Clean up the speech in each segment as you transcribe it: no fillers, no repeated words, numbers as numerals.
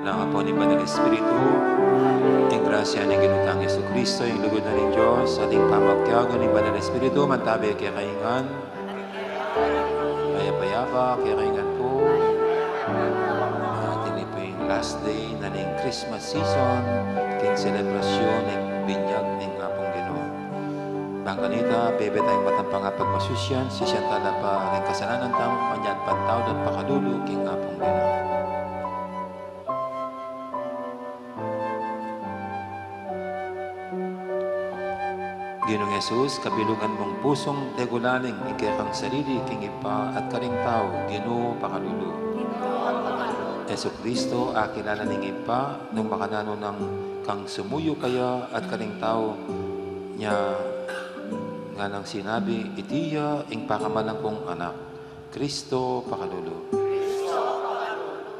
Ng Apo ni Banal Espiritu, ang grasya ni Ginutang Yesu Kristo, yung lugod na ng Diyos, ating pamagtiago ni Banal Espiritu, mantabi kaya kaingan, payapa, kaya kaingan po, ating po yung last day na ng Christmas season, king selebrasyon ng binyag ng Apong Ginoo. Bangkanita, bebe tayong matampang pagmasusyan, sisyantala pa ng kasalanan tamang panyan, pantawad at pakalulu, king Apong Ginoo. Ginong Jesus, kabilugan mong pusong tegulaning, ikekang sarili, king ipa at karing tao, Ginoo pakalulu. Yesu Kristo, akilala ning ipa, nung makanano ng kang sumuyo kaya at karing tao, niya nga nang sinabi, itiya, ing pakamalang kong anak, Kristo pakalulu.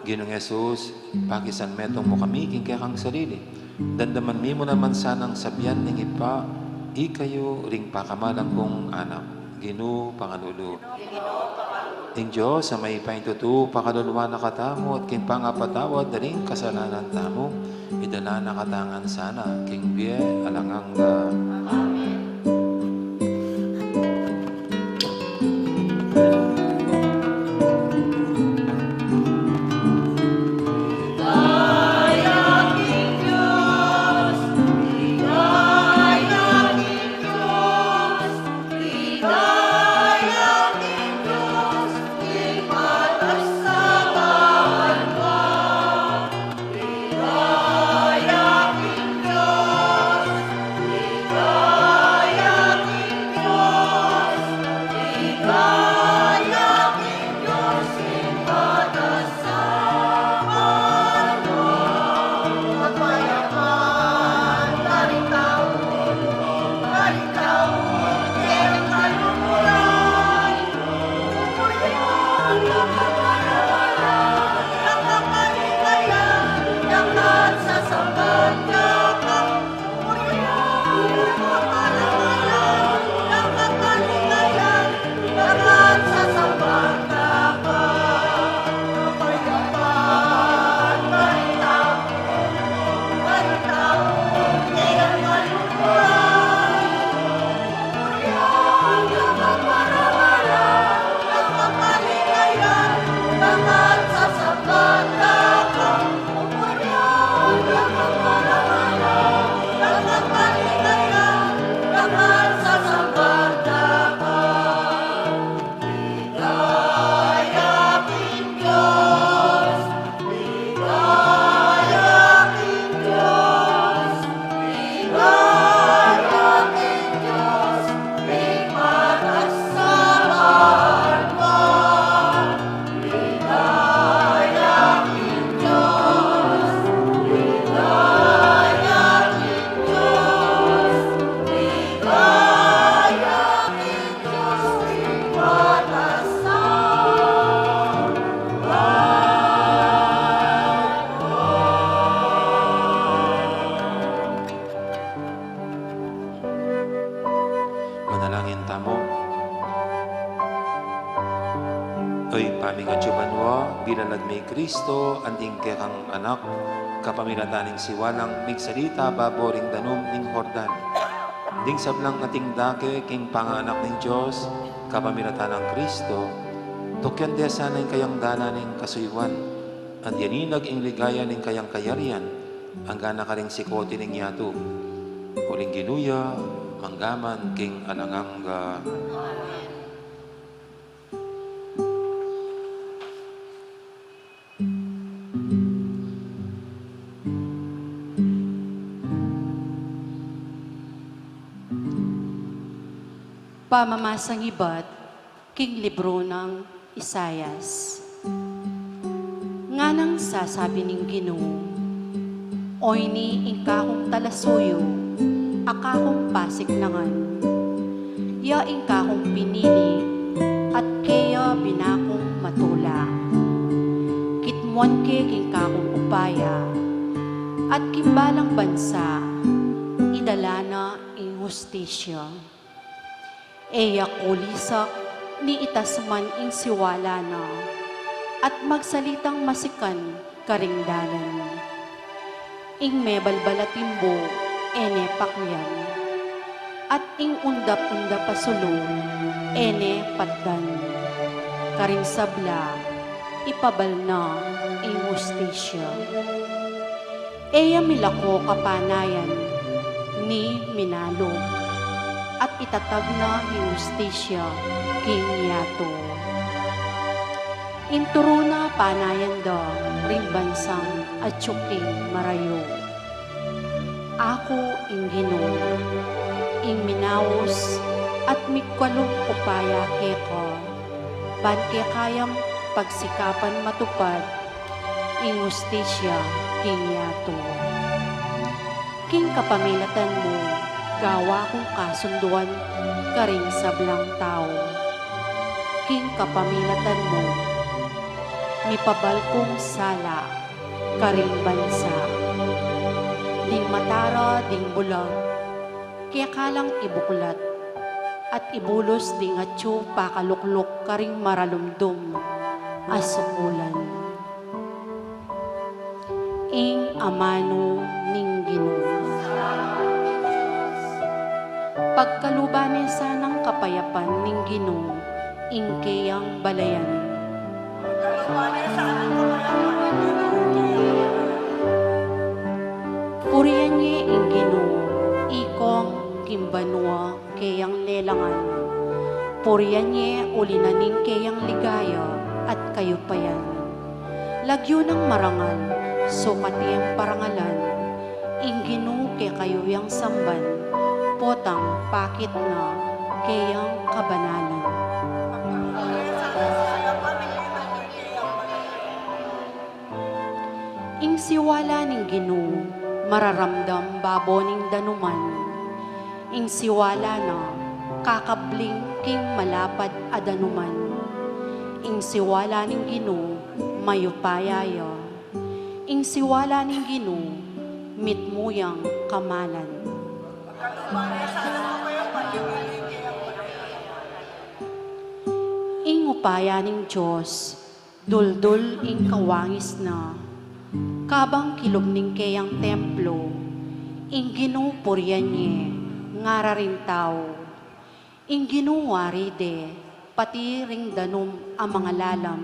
Ginong Jesus, pakisan metong mo kami, king kekang sarili, dandaman mi mo naman sanang sabyan ning ipa, ikayo ring pakamalang kong anak, Ginoo pakalulu. Ing Diyos sa may paintutu, pakaluluwa na katamo at king pangapatawad na rin kasalanan tamo, idala na katangan sana, king biye alangang Bye-bye. Oy pamingadyo banwa, bilalag may Kristo, anting kekang anak, kapamilataning siwalang migsalita baboring danum ning Hordan. Ding sablang nating dake, king panganak ng Diyos, kapamilatan ng Kristo, tukyan dia sana yung kayang dala ning kasuywan, at yaninag ing ligaya ning kayang kayarian, ang gana ka ring sikoti ning yato. Huling ginuya, manggaman king alangangga. Pamamasang iba't king libro ng Isayas. Nga nang sasabi ning Ginoo, oy ni ingkahong talasuyo, akahong pasik nangan. Ya ingkahong pinili, at kaya binakong matula. Kitmuan ke ingkahong upaya, at kimbalang bansa, idala na ing hustisya. Eya kulisak ni itasman ing siwala na, at magsalitang masikan karingdanan. Ing mebalbalatimbo, ene pakyan, at ing undap-unda pasulo, ene patdan. Karing sabla, ipabal na ing hustisya. Eya milako kapanayan, ni minalo, at itatag na yung hustisya king yato. Inturo na panayan da ring bansang at tsuking marayo. Ako ing Ginoo, ing minawos at mikwalong upaya keko, ban kayam pagsikapan matupad ing hustisya king yato. King kapamilatan mo, gawa kong kasunduan karing sablang tao. King kapamilatan mo, mipabal kong sala karing bansa. Ding matara, ding bulag, kaya kalang ibuklat, at ibulos ding atyo pakaluklok karing maralumdum asupulan. Ing amano ning Ginoo. Pagkalubanin sanang kapayapan ning Ginoo, ing kayang balayan. Puriyan niya ing Ginoo, ikong kimbanwa kayang lelangan. Puriyan niya ulinaning kayang ligaya at kayupayan. Lagyo ng marangal, sukatiyang parangalan, ing Ginoo kay kayuyang samban, potang pakit na kayang kabanalan. Ing siwala ning Ginoo, mararamdam babo ning danuman. Ing siwala na, kakabling king malapad adanuman. Ing siwala ning Ginoo, mayupayaya. Ing siwala ning Ginoo, mitmuyang kamalan. Ing upaya ning Diyos, duldul ing kawangis na, kabang kilom ning kayang templo, ing ginupuryan niya, ngara rin tao, ing ginuwari de, pati ring danum ang mga lalam,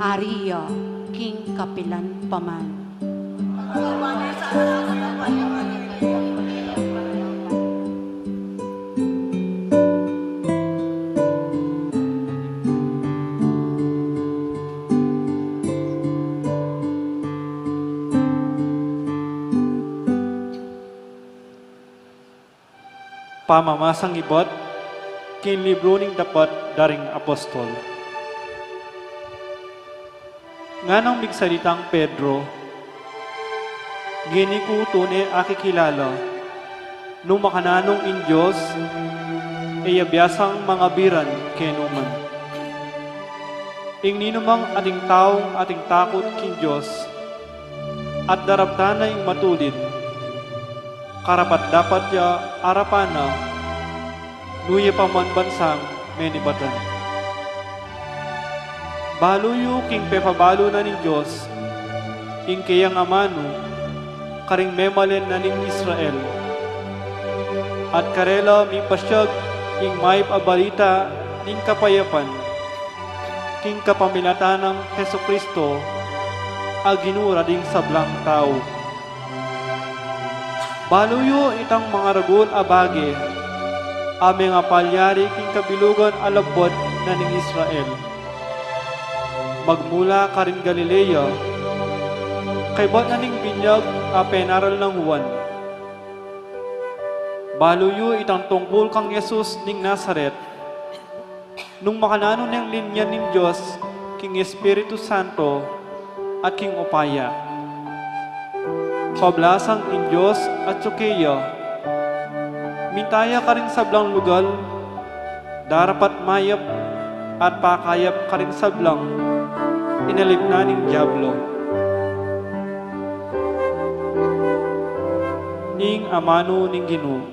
ariya king kapilan paman. Pamamasang ibot, kin libro ning dapat daring apostol. Nganong migsalitang Pedro, gini ko tune akikilala, nung makananong in Diyos, iyabiyasang mga biran kenuman. Ing ninumang ating taong ating takot kin Diyos, at darabtanay matulid, karapat dapat ya arapana, nuye paman bansang menibatan. Baluyo king pepabalo na ning Diyos, ing kayang amano, karing memalen na ning Israel. At karela mi pasyag ing may abalita ning kapayapan, king kapamilatan ng Heso Kristo, aginura ding sablang tao. Baluyo itang mga ragul abage, aming apalyari king kabilugan alabot na ning Israel. Magmula ka rin Galilea, kay ba't na ning binyag penaral ng Juan. Baluyo itang tungkol kang Jesus ning Nazaret, nung makanano niyang linya ning Diyos, king Espiritu Santo, at king Opaya. Pablasang in Diyos at Tsukeya, mintaya ka rin sablang lugal, darapat mayap at pakayap ka rin sablang, inalip na ning Diablo. Ning amano ning Ginoo.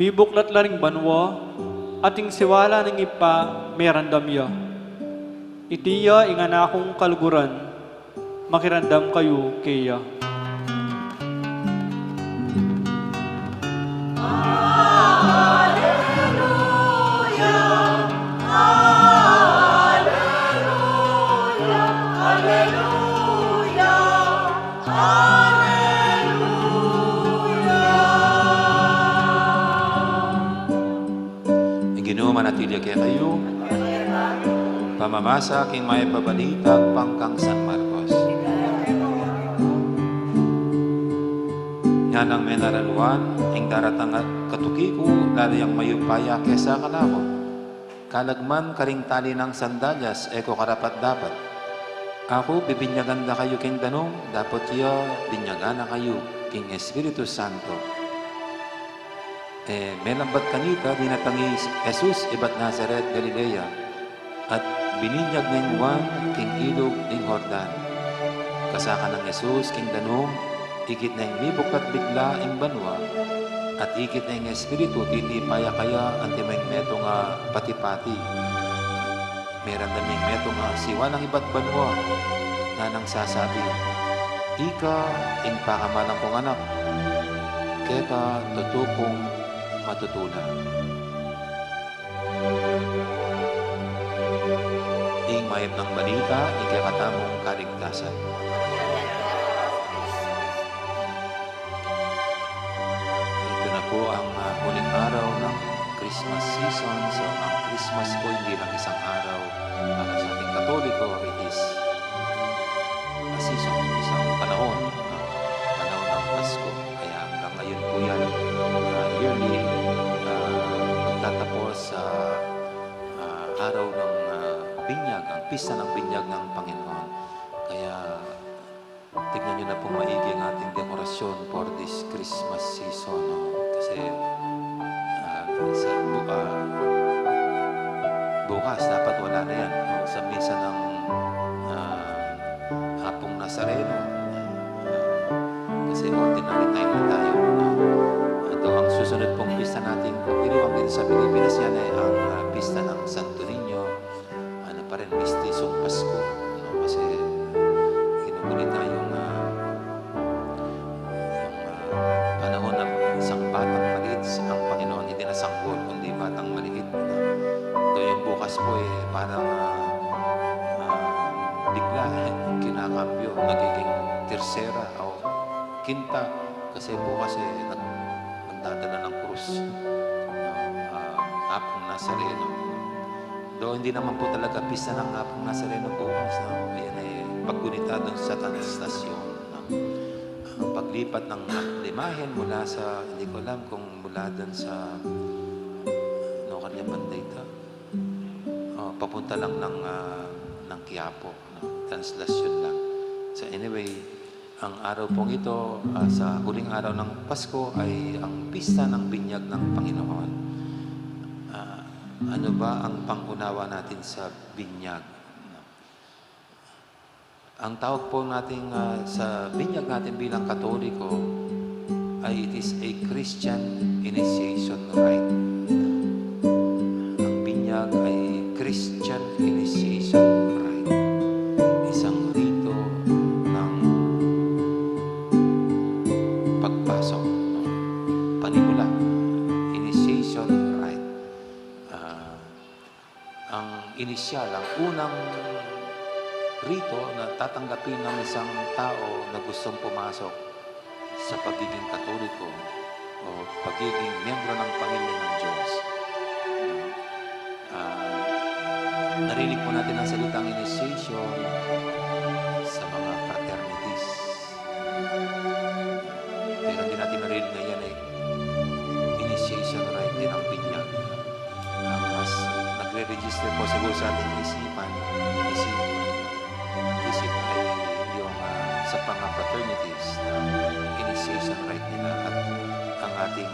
Bibuklat laring banwa, ating siwala ng ipa merandam ya. Itiya inganakong kaluguran, makirandam kayo kaya. Manatili kaya kayo. Pamamasa king may pabalitag pangkang San Marcos. Yan ang menaraluan, ing daratang katukiku, lalayang mayupaya kesa kalako. Kalagman karing tali ng sandalyas, eko karapat dapat. Ako, bibinyagan na kayo king danong, dapat iya, binyagan na kayo king Espiritu Santo. May lambat kanita, dinatangi Jesus, ibat Nazaret, Galilea, at bininyag ng Juan, king ilog, king Jordan. Kasaka ng Jesus, king danong, ikit na yung libok at bigla, ing banwa, at ikit na yung Espiritu, titipaya kaya, antimeng meto nga pati-pati. Meron daming meto nga siwa ng ibat banwa, na nang sasabi, Ika, ing pakamalang kong anak, keka, tutukong matutunan. Ing mayab ng balita, ikakatamong kaligtasan. Ito na po ang huling araw ng Christmas season. So, ang Christmas po hindi lang isang araw para sa ating Katoliko. It is a season, isang panahon ng Pasko. Kaya hanggang ngayon po yan, yearly, magtatapos sa araw ng binyag, ang pista ng binyag ng Panginoon. Kaya tignan nyo na pong maigi ang ating dekorasyon for this Christmas season. No? Kasi bukas dapat wala na yan. No? Sa misa ng hapong Nazareno. Kasi ordinary time na tayo. No? Ito ang susunod pong pista natin. Pagdiriwang dito sa Pilipinas yan ay ang pista ng Santo Niño. Ano pa rin, mistisong Pasko. No? Kasi ginugulit na yung panahon ng isang batang maliit. Ang Panginoon hindi na sanggol, kundi batang maliit. Ito yung bukas po parang bigla kinakambyo, nagiging tersera o kinta. Kasi bukas nagdadala ng krus. Hapong Nazareno. Doon hindi naman po talaga pista ng hapong Nazareno bukas. No? Ayan ay paggunita doon sa translasyon. No? Pag paglipat ng limahin mula sa, hindi ko alam kung mula doon sa, no, kanya banday ito. Papunta lang ng Quiapo. No? Translasyon lang. So anyway, ang araw pong ito, sa huling araw ng Pasko, ay ang pista ng binyag ng Panginoon. Ano ba ang pangunawa natin sa binyag? Ang tawag po natin sa binyag natin bilang Katoliko ay it is a Christian initiation rite. Ang binyag ay Christian initiation rite. Isang rito ng pagpasok, no? Panimula, initiation rite. Ang inisyal, ang unang rito na tatanggapin ng isang tao na gustong pumasok sa pagiging Katoliko o pagiging miyembro ng pamilya ng Diyos. Narinig po natin ang salitang initiation sa mga fraternities. Pero hindi natin narinig na yan ay initiation rite din ang binyag. Mas nagre-register po siguro sa ating isipan ay yung sa mga fraternities na initiation rite nila at ang ating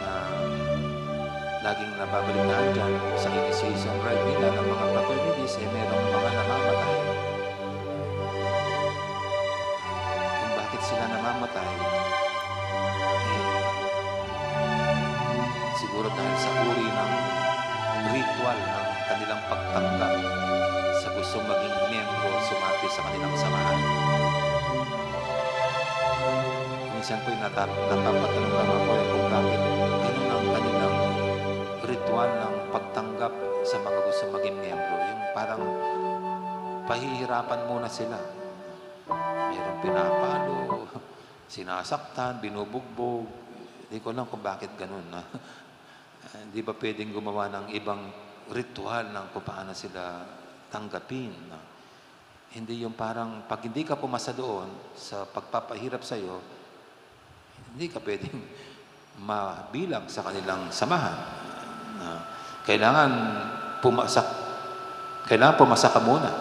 laging nababalitaan dyan sa initiation rite nila ng mga fraternities ay merong mga namamatay. Kung bakit sila namamatay, siguro dahil sa uri ng ritual ng kanilang pagtanggap sa gustong maging miyembro, sumapi sa kanilang samahan. Minsan po yung napapatanong lang ako kung bakit ganun ang kanilang ritual ng pagtanggap sa mga gustong maging miyembro. Yung parang pahihirapan muna sila. Mayroong pinapalo, sinasaktan, binubugbog. Hindi ko alam kung bakit ganun. Hindi ba pwedeng gumawa ng ibang ritual ng kung paano sila tanggapin? Hindi yung parang pag hindi ka pumasa doon sa pagpapahirap sa iyo, hindi ka pwedeng mabilang sa kanilang samahan. Kailangan pumasa ka muna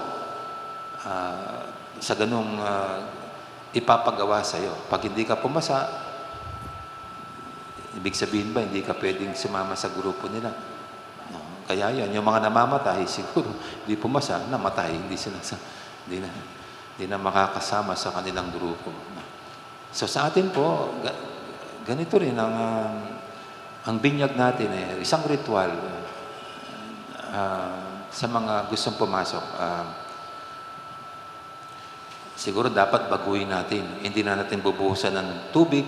sa ganung ipapagawa sa iyo. Pag hindi ka pumasa, ibig sabihin ba hindi ka pwedeng sumama sa grupo nila? Kaya yan, yung mga namamatay, siguro hindi pumasa, namatay, hindi na makakasama sa kanilang grupo. So sa atin po, ganito rin ang binyag natin, isang ritual sa mga gustong pumasok. Siguro dapat baguhin natin. Hindi na natin bubuhusan ng tubig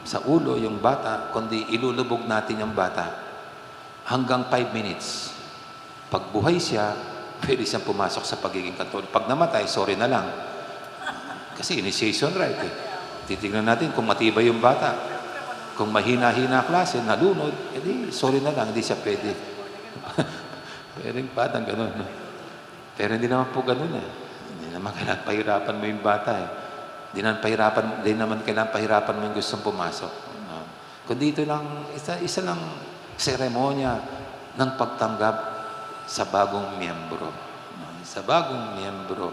sa ulo yung bata, kundi ilulubog natin yung bata hanggang 5 minutes. Pag buhay siya, pwede siyang pumasok sa pagiging Katoliko. Pag namatay, sorry na lang. Kasi initiation rite eh. Titignan natin kung matibay yung bata. Kung mahina-hina klase, nalunod, edi sorry na lang, hindi siya pwede. Pero yung batang ganun. No? Pero hindi naman po ganun eh. Hindi naman kailangan pahirapan mo yung bata eh. Hindi naman kailangan pahirapan mo yung gustong pumasok. No? Kundi ito lang, isa lang seremonya ng pagtanggap sa bagong miyembro. Sa bagong miyembro.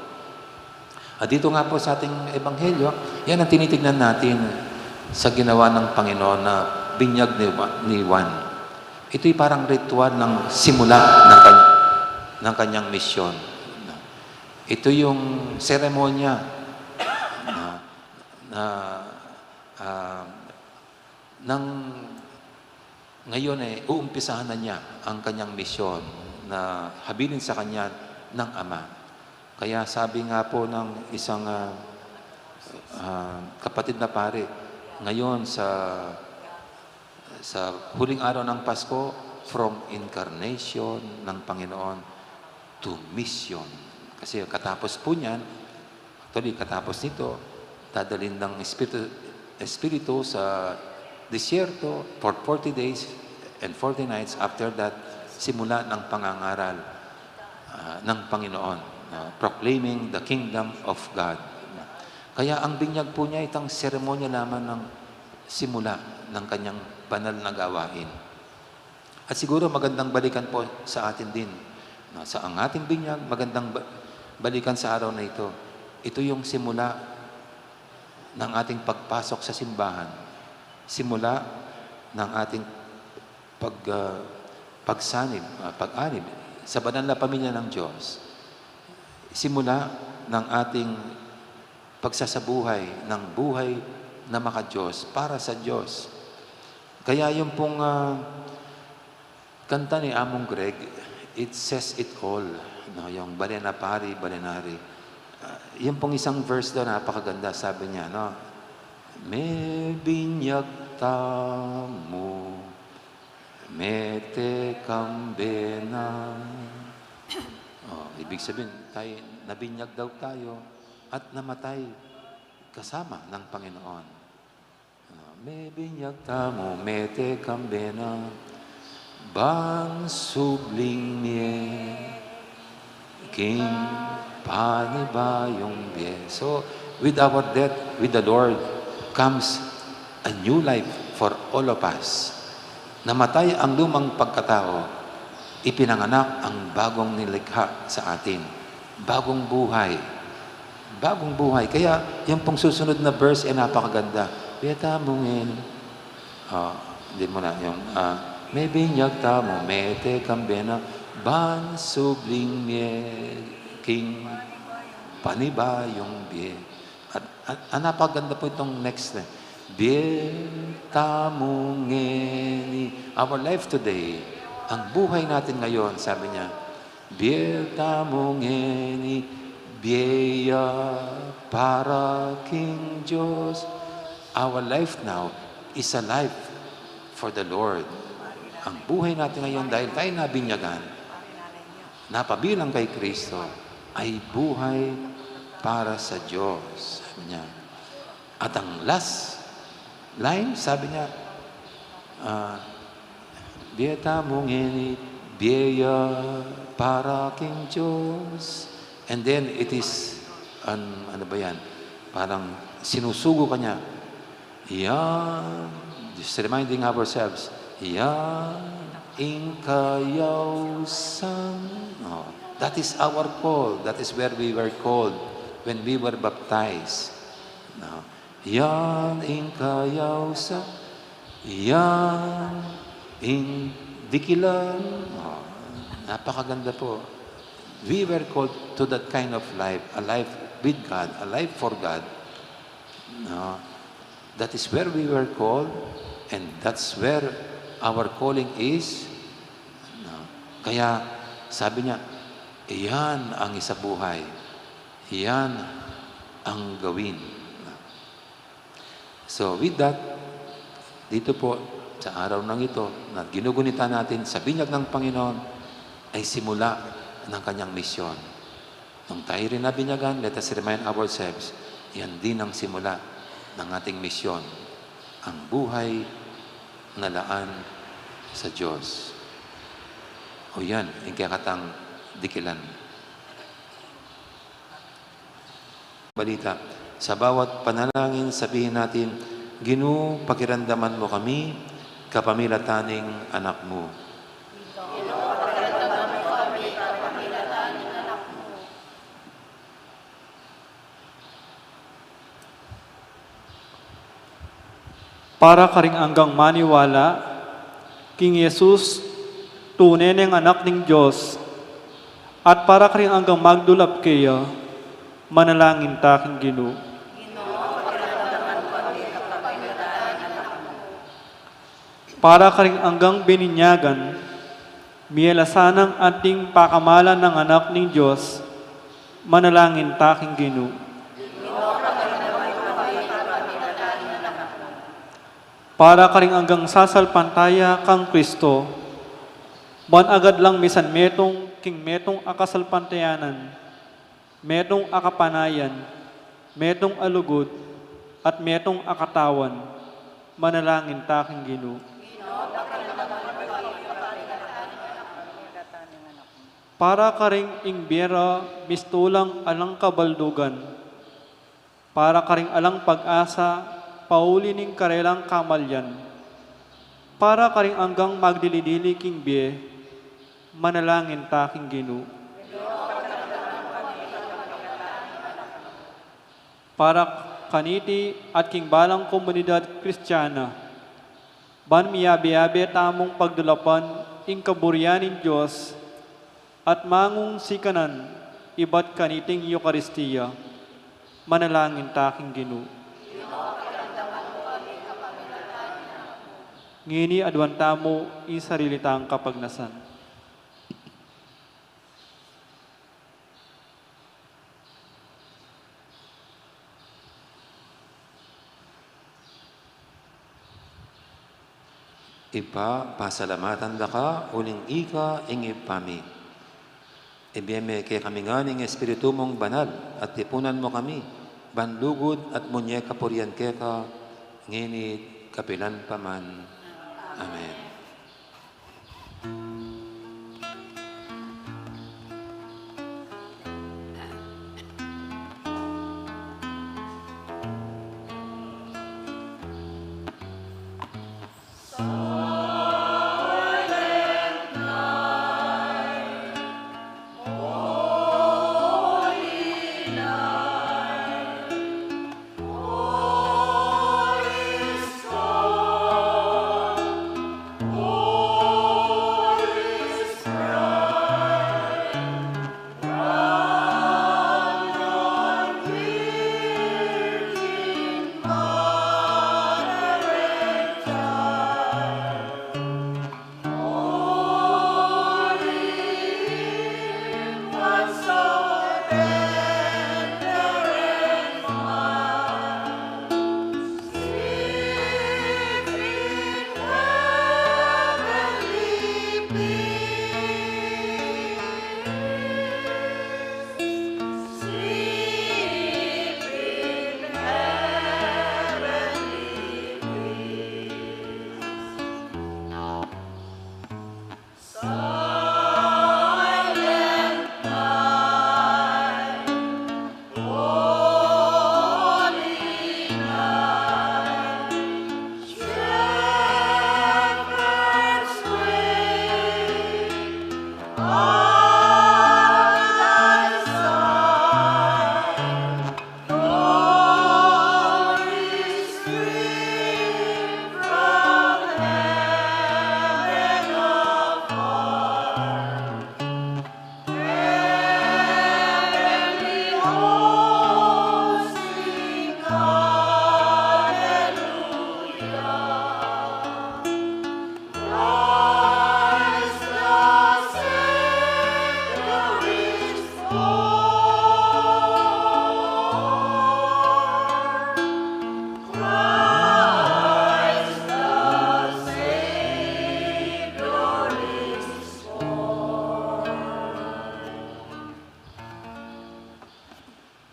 At dito nga po sa ating ebanghelyo, yan ang tinitignan natin sa ginawa ng Panginoon na binyag ni Juan. Ito'y parang ritual ng simula ng kanyang misyon. Ito yung seremonya ng ngayon uumpisahan na niya ang kanyang misyon na habilin sa kanya ng Ama. Kaya sabi nga po ng isang kapatid na pare, ngayon sa huling araw ng Pasko, from incarnation ng Panginoon to mission. Kasi katapos po niyan, katapos nito, dadalhin ng Espiritu sa disyerto for 40 days and 40 nights. After that, simula ng pangangaral ng Panginoon, proclaiming the kingdom of God. Kaya ang binyag po niya itang seremonya naman ng simula ng kanyang banal na gawain. At siguro magandang balikan po sa atin din. Sa ang ating binyag, magandang balikan sa araw na ito. Ito yung simula ng ating pagpasok sa simbahan. Simula ng ating pag-anib sa banal na pamilya ng Diyos. Simula ng ating pagsasabuhay ng buhay na maka-Diyos, para sa Diyos. Kaya yung pong kanta ni Among Greg, it says it all. No, yung Balenapari, Balenari. Yung pong isang verse doon, napakaganda. Sabi niya, no, me binyag tamo, mete kambena. Ibig sabihin, nabinyag daw tayo at namatay kasama ng Panginoon. Me binyag tamo, mete kambena, ban subling mie, king panibayong bie. So, with our death, with the Lord, comes a new life for all of us. Namatay ang lumang pagkatao, ipinanganak ang bagong nilikha sa atin. Bagong buhay. Bagong buhay. Kaya yung pong susunod na verse ay napakaganda. Beta mungin. Hindi mo na yung may binyag tamo, mete kambena, ban subling mie, king panibayong bie. At napakaganda po itong next na. Beta mungeni. Our life today, ang buhay natin ngayon, sabi niya, Beta mungeni, bieya para King Diyos. Our life now is a life for the Lord. Ang buhay natin ngayon, dahil tayo nabinyagan, napabilang kay Kristo, ay buhay para sa Diyos. Sabi niya. At ang last line, sabi niya, Beta mungeni, bieya para King Diyos. And then it is, ano ba yan? Parang sinusugo ka niya. Yan, just reminding ourselves, yan, inkayaw san. That is our call. That is where we were called when we were baptized. No. Yan, inkayaw san. Yan, dikilan. Napakaganda po. We were called to that kind of life, a life with God, a life for God. No. That is where we were called, and that's where our calling is. No. Kaya sabi niya, iyan ang isabuhay. Iyan ang gawin. So with that, dito po sa araw ng ito, na ginugunita natin sa binyag ng Panginoon, ay simula ng kanyang misyon. Nung tayo rin nabinyagan, let us remind ourselves, yan din ang simula ng ating misyon, ang buhay na laan sa Diyos. O yan, yung kakatang dikilan. Balita, sa bawat panalangin, sabihin natin, Ginoo, pakiramdaman mo kami, kapamilataning anak mo. Para karing anggang maniwala, King Jesus, tunay ng anak ng Diyos, at para karing anggang magdulap kaya, manalangin ta king Ginoo. Para karing anggang bininyagan, mielasanang ating pakamalan ng anak ng Diyos, manalangin ta king Ginoo. Para karing anggang sasalpantaya kang Kristo, ban agad lang misan metong king metong akasalpantayanan, metong akapanayan, metong alugod, at metong akatawan, manalangin ta king Ginoo. Para karing ingbira mistulang alang kabaldugan, para karing alang pag-asa, pauli ning karelang kamalyan, para karing anggang magdilidili king biye, manalangin ta king Ginoo. Para kaniti at king balang komunidad Kristiyana, ban miyabi-yabi tamong pagdulapan ing kaburyanin Diyos at mangong sikanan iba't kaniting Eucharistia, manalangin ta king Ginoo. Ngini adwan tamo ing sarili tang kapagnasan. Ipa, pasalamatan da ka, uling ika, ing ipami. Ibiyeme kay kami nga ning Espiritu mong banal, at tipunan mo kami, banlugod at munye kapurian keka, nginit kapilan paman. Amen.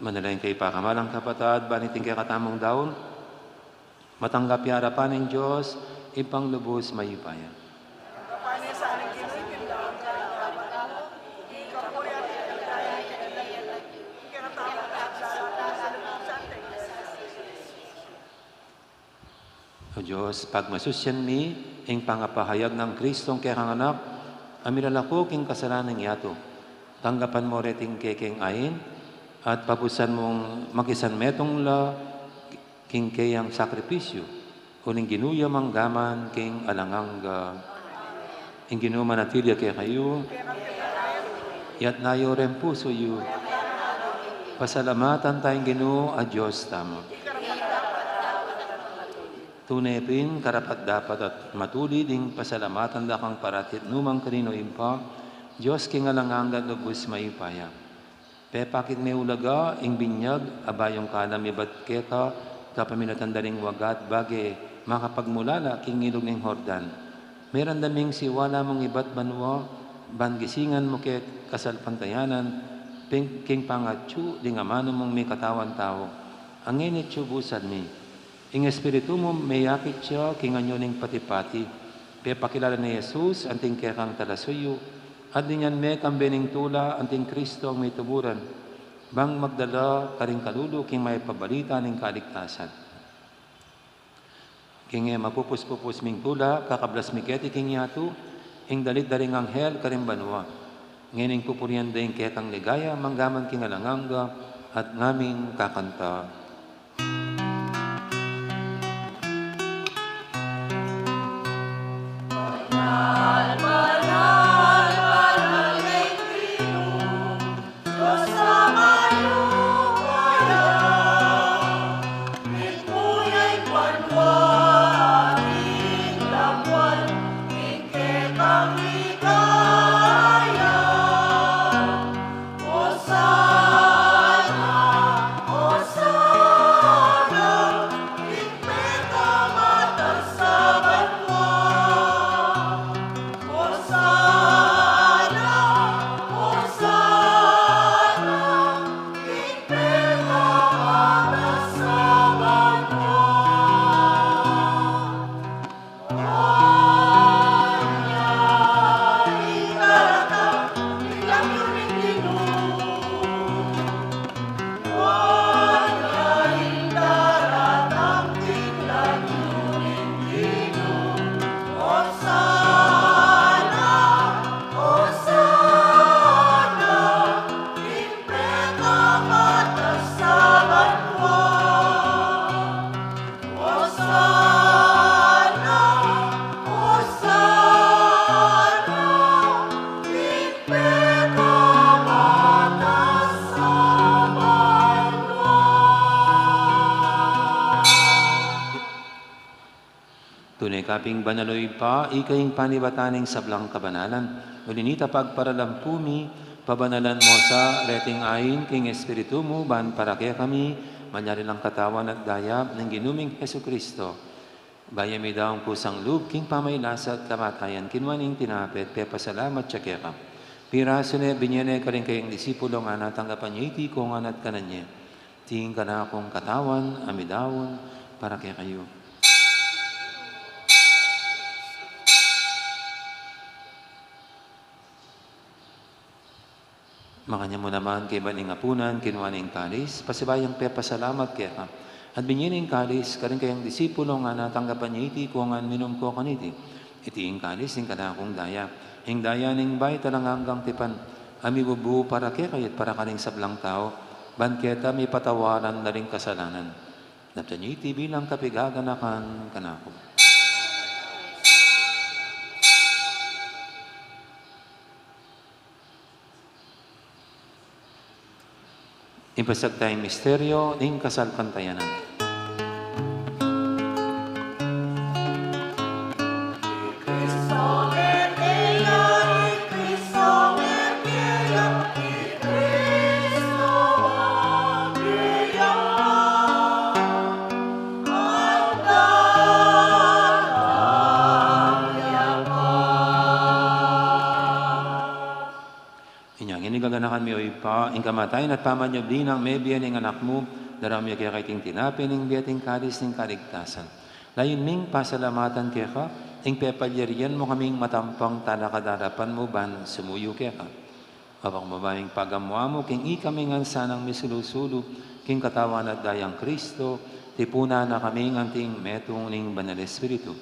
Manalangin kay pakamalang kapatad, baniting kay katamong daon, matanggap yara pa ng Diyos, ipang lubos mayupaya. O Diyos, pag masusyan mi, ing pangapahayag ng Kristong kay kang anak, amilalako king kasalanan yato. Tanggapan mo reting kekeng ain, at papusan mong makisan metong la king kayang sakripisyo, uning ginuya manggaman king alanganga. Ing ginuman atilya kay kayo, yat nayo rin puso yu. Pasalamatan tayong Ginoo a Diyos tamo. Tunay rin karapat dapat at matuli ding pasalamatan da kang paratit numang kanino impa, Diyos king alanganga lubos maipaya. Pepakit may ulaga, ing binyag, abayong kalam ibat keka, kapaminatan daling wagat, bagi makapagmulala, king ilog ng Hordan. Meron daming siwala mong ibat banwa, bangisingan mo kay kasalpantayanan, king pangatsu, ding amano mong may katawan tao. Ang init busan mi. Ing espiritu mo may yakit siya, king anyo ning patipati. Pepakilala ni Jesus, anting kekang talasuyo, at dinyan me kambening tula, anting Kristo ang may tuburan. bang magdala karing kalulu king may pabalita ning kaligtasan. King mapupus-pupus ming tula, kakablas miketi king yatu, ing dalit daring anghel karing banwa. Ngining pupurian daing ketang ligaya, manggaman king alanganga, at ngaming kakanta. Tunay kaping banaloy pa, ikaying panibataning sablang kabanalan. Ulinita pagparalampumi, pabanalan mo sa reting ayin, king espiritu mo, ban para kaya kami, manyari lang katawan at dayap ng ginuming Hesu Kristo. Bayami daw ang kusang loob, king pamaylasa at kamatayan, kinwaning tinapit, pepasalamat siya kaya ka. Piraso na binyene ka rin kayong disipulo nga natanggapan niyo iti kung anat ka na niya. Tingin ka na akong katawan, amidawon, para kaya kayo. Makanya mo naman kay baning apunan, kinuwaning kalis, pasibayang pepasalamat kaya ka. At binyining kalis, karing kayang disipulo nga natanggapan niya iti kung an minum ko kaniti. Iti ing kalis, ing kanakong daya. Ing daya ning bay talang hanggang tipan. Ami bubu para kaya kayat para kaning sablang tao. Banketa may patawaran na ring kasalanan. Napta niya iti bilang kapigaganakan kanako. Ipasag tayong misteryo ng kasal pantayanan. Gaganakan mi oy pa, ing kamatayan at pamanyab din ang mebiyan ng anak mo, daramya kaya kaiting tinapin, ing biyating kalis ng kaligtasan. Layon ming pasalamatan kaya ka, ing pepalyarian mo kaming matampang talakadarapan mo ban sumuyo kaya ka. Abang babaeng pagamwa mo, king ikaming ansanang misulusulo, king katawan at dayang Kristo, tipuna na kaming anting metong ning banal espiritu.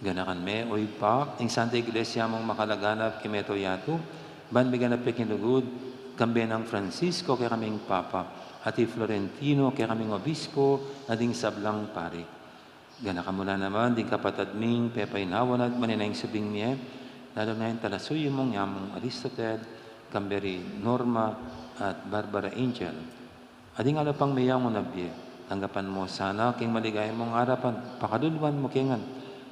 Ganakan me oy pa, ing Santa Iglesia mong makalaganap kimeto yato, ban bigan na pekinugod, kambe ng Francisco kaya kaming Papa, ati Florentino kaya kaming Obispo, na ding sablang pari. Gana ka mula naman, ding kapatad ming pepainawan at maninayang subing niya, lalo na yung talasuyo mong yamong Aristotel, Kamberi Norma, at Barbara Angel. Ading alapang mayang mo nabye, tanggapan mo sana king maligay mong harapan, pakadulwan mo kingan,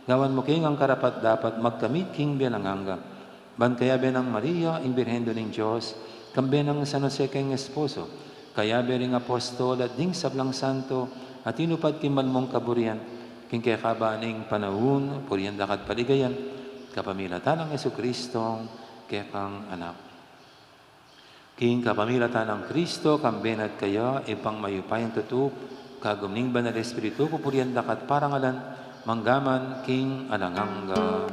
gawan mo kingang karapat dapat magkamit king bialanganga. Ban kaya benang Maria, ing Birhendo ng Diyos, kambe ng San Jose kayong esposo, kaya bering apostol at ding sablang santo, at inupad kimal mong kaburian, king kaya kabaning panahon, puriyan dakat paligayan, kapamilatan ng Yesu Kristong, kaya kang anak. King kapamilatan ng Kristo, kambenat kaya, ipang mayupayang tutup, kagumning banal espiritu, pupuriyan dakat parangalan, manggaman, king alanganga.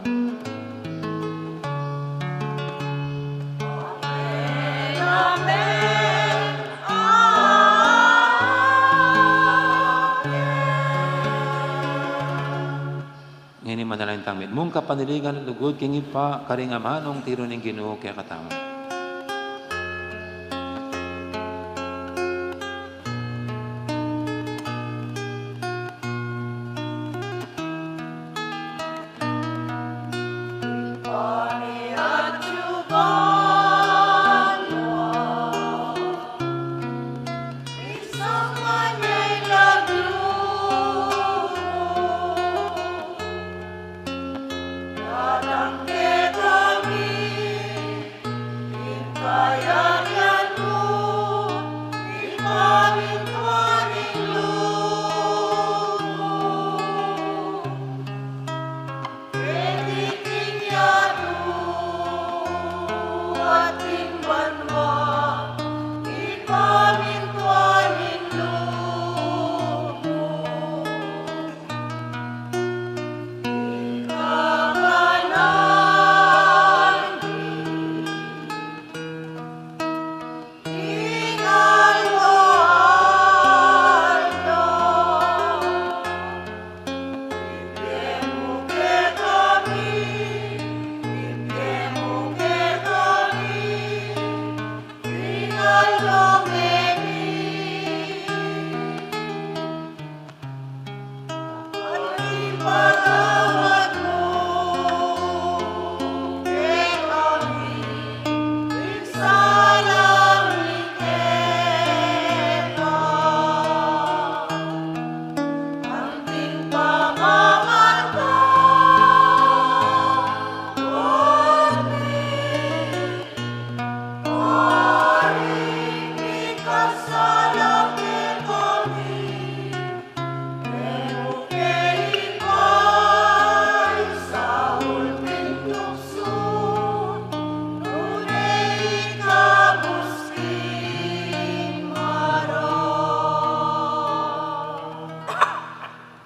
Amen. Amen. Ngayon manalangin tangmit. Mong kapaniligan at lugod king ipa, karing amanong tiro ng Ginoo kaya katama.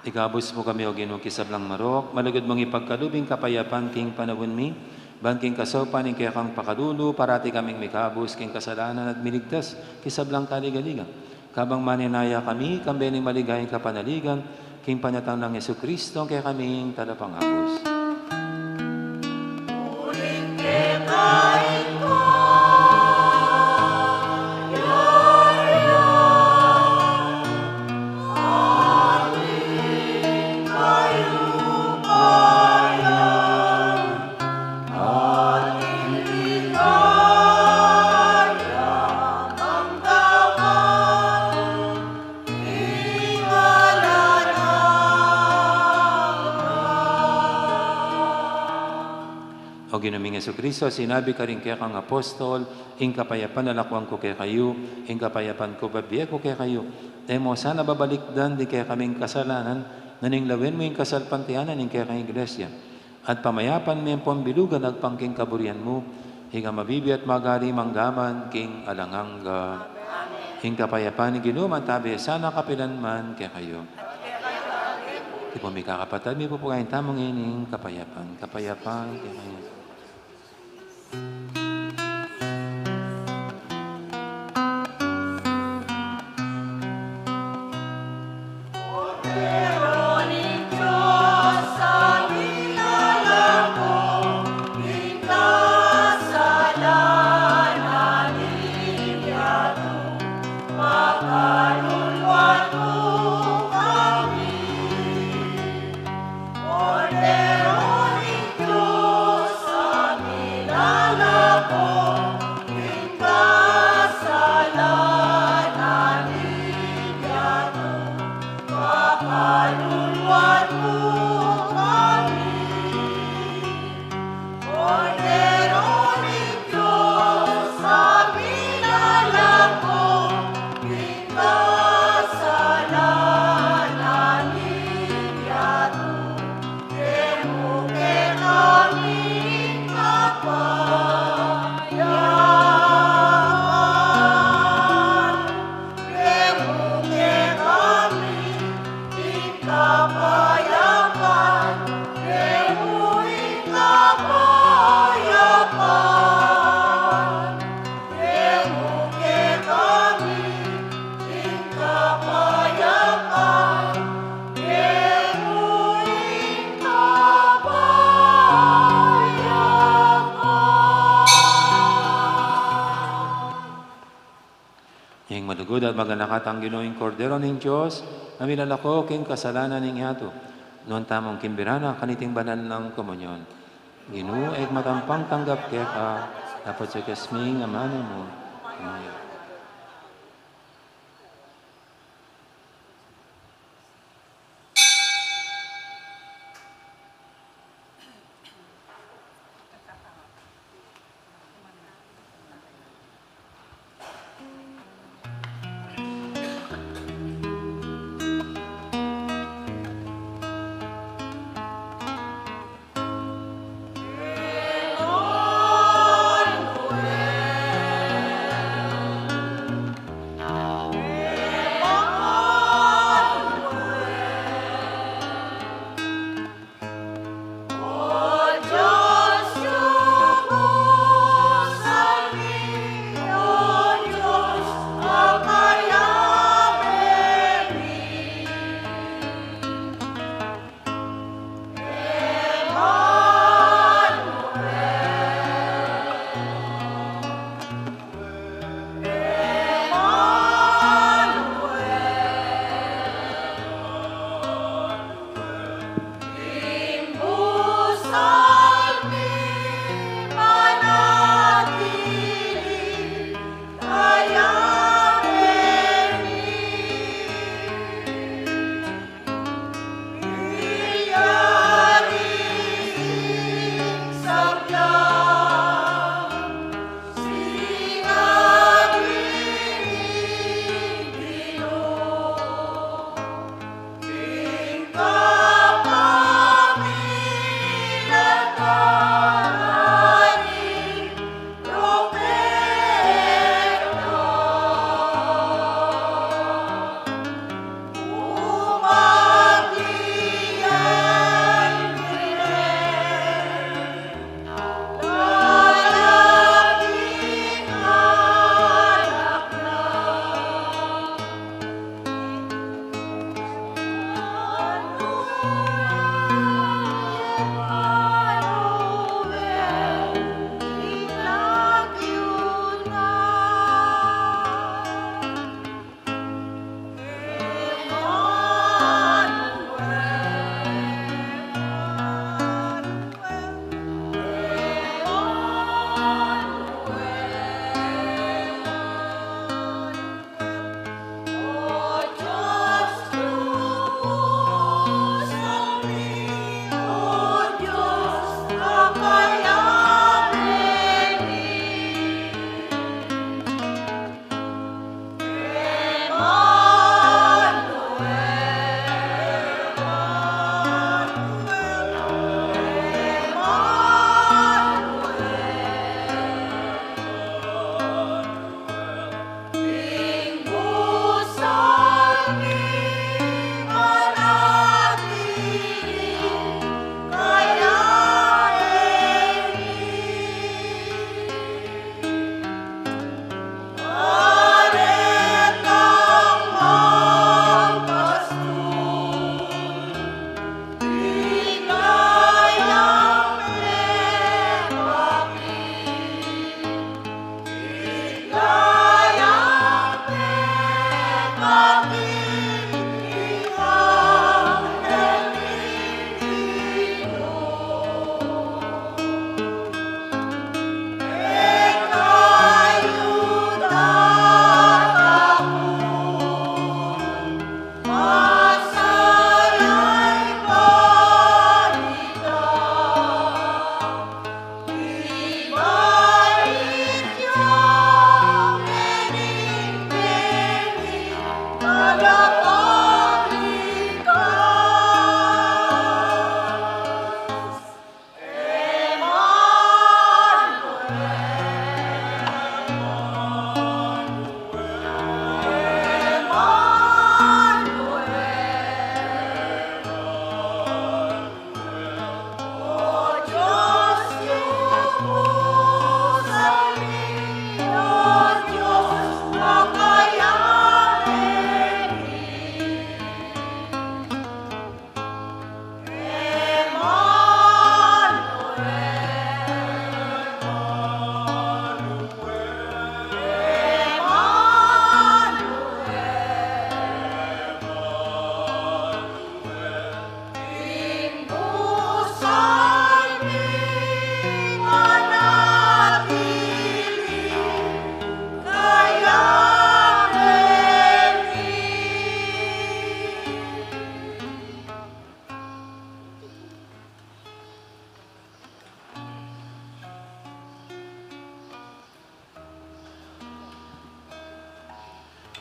Ikabos mo kami o Ginoo kisablang marok, malagod mong ipagkalubing kapayapan king panawon mi, ban king kasopan ing kaya kang pakadulo, parati kaming mikabos king kasalanan at miligtas, kisablang kaligaligan. Kabang maninaya kami, kambening maligayang kapanaligan, king panyatang ng Yesu Kristo, kaya kaming talapangabos. O Ginoong Yesu Kristo, sinabi ka rin kaya kang apostol, ing kapayapan nalakwang ko kaya kayo, ing kapayapan ko babiya ko kaya kayo. Emo, sana babalikdan di kaya kaming kasalanan, naninglawin mo yung kasalpantianan ing kaya kang iglesia. At pamayapan mo yung pambilugan agpangking kaburian mo, higa mabibi at magari manggaman king alangangga. Ing kapayapan ni Ginoo tabi, sana kapilan man kaya kayo. Di po may kakapatid, may po po kayong tamang ining kapayapan. Kapayapan kaya kayo. Manggod at maganakatang Ginoong Kordero ng Diyos, na milalako king kasalanan ng yato. Noon tamang kimbirana, kaniting banal ng komunyon. Ginoo ay matampang tanggap kaya ka, dapat sa kasming amano mo. Amen.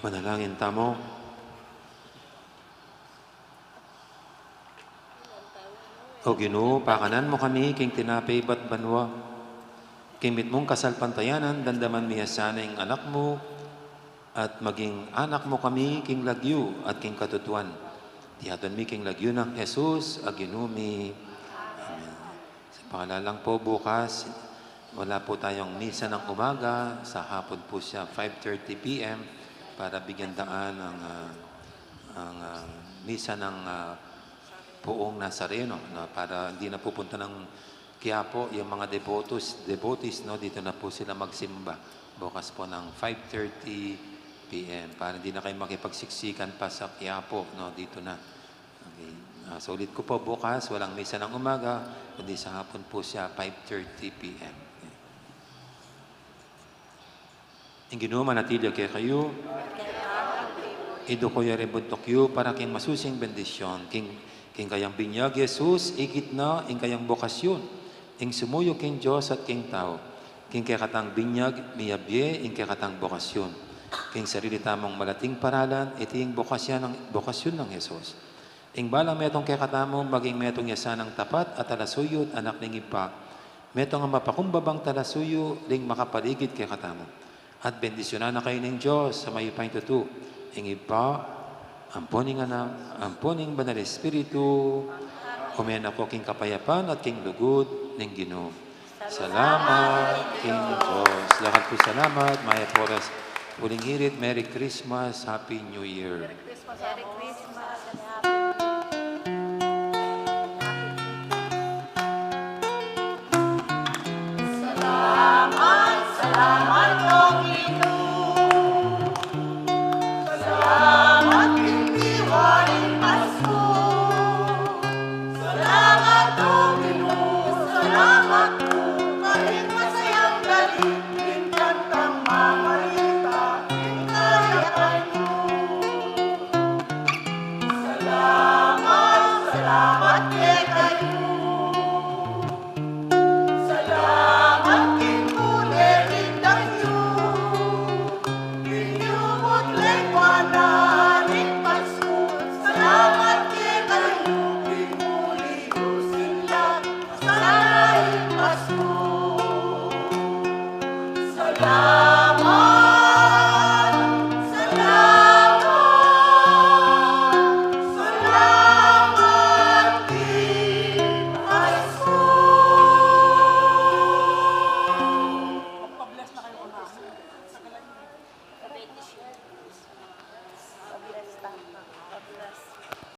Manalangin tamo. O Ginoo, pakanan mo kami, king tinapay ba't banwa. Kimit mong kasalpantayanan, dandaman miyasana ang anak mo, at maging anak mo kami, king lagyo at king katutuan. Tiyaton mi king lagyo ng Jesus, aginumi. Amen. Sa pangalalang po bukas, wala po tayong misa ng umaga, sa hapon po siya 5:30 p.m. para bigyan daan ang misa ng Poong Nazareno, no? Para hindi na pupunta ng Quiapo yung mga devotees, no? Dito na po sila magsimba bukas po ng 5:30 p.m. para hindi na kayo makipagsiksikan pa sa Quiapo, no? Dito na. Okay. So ulit ko po, bukas walang misa ng umaga, kundi sa hapon po siya 5:30 p.m. Ang Ginoo manatili kay kayo. Ido ko yare buntok para king masusing bendisyon, king kayang binyag, Jesus, ikit na, ing kayang bokasyon, ing sumuyo king Diyos at king tao, king kakatang binyag, miyabye, ing kakatang bokasyon, king sarili tamong malating paralan, iti ing bokasyon ng Jesus. Ing balang metong kakatamo, maging metong yasa ng tapat at talasuyod, anak ng ipa, metong ang mapakumbabang talasuyo, ling makapaligid kakatamo. At bendisyonan na kayo ng Diyos sa mayupay tutu, ing ipa, amponing anak, amponing banal Espiritu, kumain ako king kapayapan at king lugod ng Ginoo. Salamat, King Diyos. Lahat po salamat, Maya Porras. Huling hirit, Merry Christmas, Happy New Year. Merry Christmas.